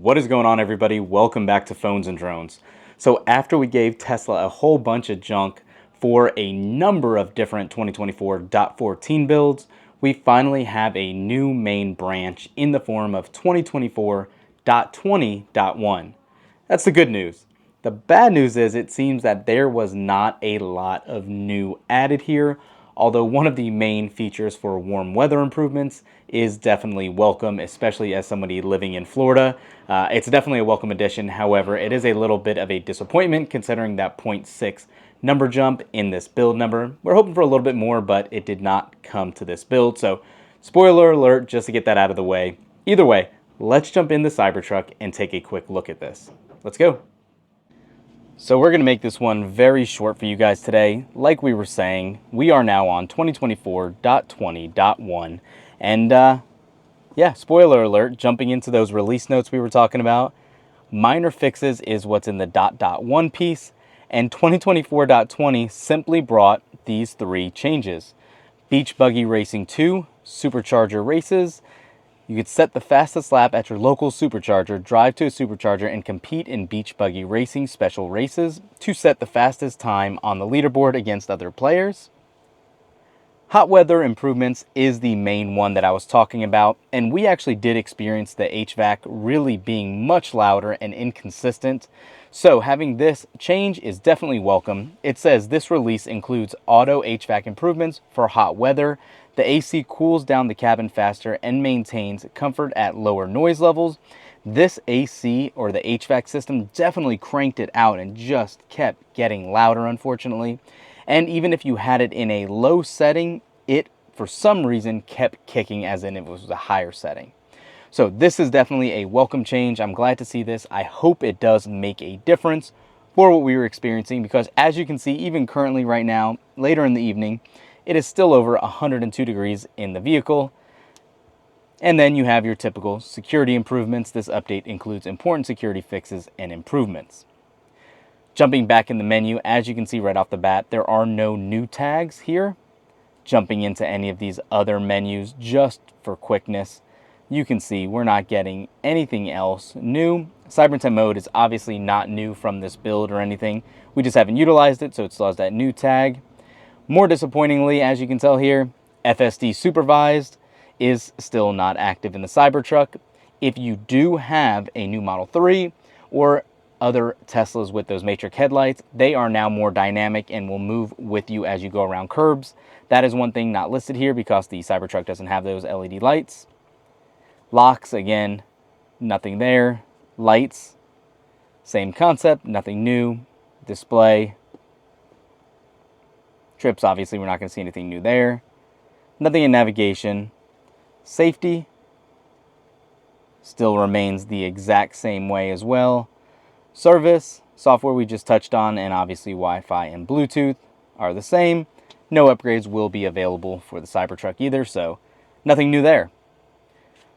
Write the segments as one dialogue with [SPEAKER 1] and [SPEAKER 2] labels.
[SPEAKER 1] What is going on, everybody? Welcome back to Phones and Drones. So after we gave Tesla a whole bunch of junk for a number of different 2024.14 builds, we finally have a new main branch in the form of 2024.20.1. That's the good news. The bad news is it seems that there was not a lot of new added here, although one of the main features for warm weather improvements is definitely welcome, especially as somebody living in Florida. It's definitely a welcome addition. However, it is a little bit of a disappointment considering that 0.6 number jump in this build number. We're hoping for a little bit more, but it did not come to this build. So spoiler alert, just to get that out of the way. Either way, let's jump in the Cybertruck and take a quick look at this. Let's go. So we're going to make this one very short for you guys today. Like we were saying, we are now on 2024.20.1. And yeah, spoiler alert, jumping into those release notes we were talking about, minor fixes is what's in the .1 piece. And 2024.20 simply brought these three changes. Beach Buggy Racing 2, Supercharger Races. You could set the fastest lap at your local supercharger, drive to a supercharger, and compete in beach buggy racing special races to set the fastest time on the leaderboard against other players. Hot weather improvements is the main one that I was talking about, and we actually did experience the HVAC really being much louder and inconsistent. So having this change is definitely welcome. It says this release includes auto HVAC improvements for hot weather. The AC cools down the cabin faster and maintains comfort at lower noise levels. This AC, or the HVAC system, definitely cranked it out and just kept getting louder, unfortunately. And even if you had it in a low setting, it, for some reason, kept kicking as in it was a higher setting. So this is definitely a welcome change. I'm glad to see this. I hope it does make a difference for what we were experiencing, because as you can see, even currently right now, later in the evening, it is still over 102 degrees in the vehicle. And then you have your typical security improvements. This update includes important security fixes and improvements. Jumping back in the menu, as you can see right off the bat, there are no new tags here. Jumping into any of these other menus just for quickness, you can see we're not getting anything else new. Cybertruck mode is obviously not new from this build or anything. We just haven't utilized it, so it still has that new tag. More disappointingly, as you can tell here, FSD supervised is still not active in the Cybertruck. If you do have a new Model 3 or other Teslas with those matrix headlights, they are now more dynamic and will move with you as you go around curbs. That is one thing not listed here because the Cybertruck doesn't have those LED lights. Locks, again, nothing there. Lights, same concept, nothing new. Display. Trips, obviously, we're not going to see anything new there. Nothing in navigation. Safety still remains the exact same way as well. Service, software we just touched on, and obviously Wi-Fi and Bluetooth are the same. No upgrades will be available for the Cybertruck either, so nothing new there.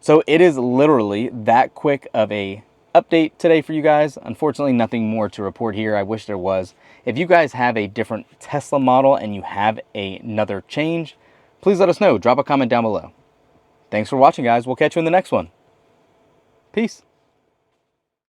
[SPEAKER 1] So it is literally that quick of a update today for you guys. Unfortunately, nothing more to report here. I wish there was. If you guys have a different Tesla model and you have another change, please let us know. Drop a comment down below. Thanks for watching, guys. We'll catch you in the next one. Peace.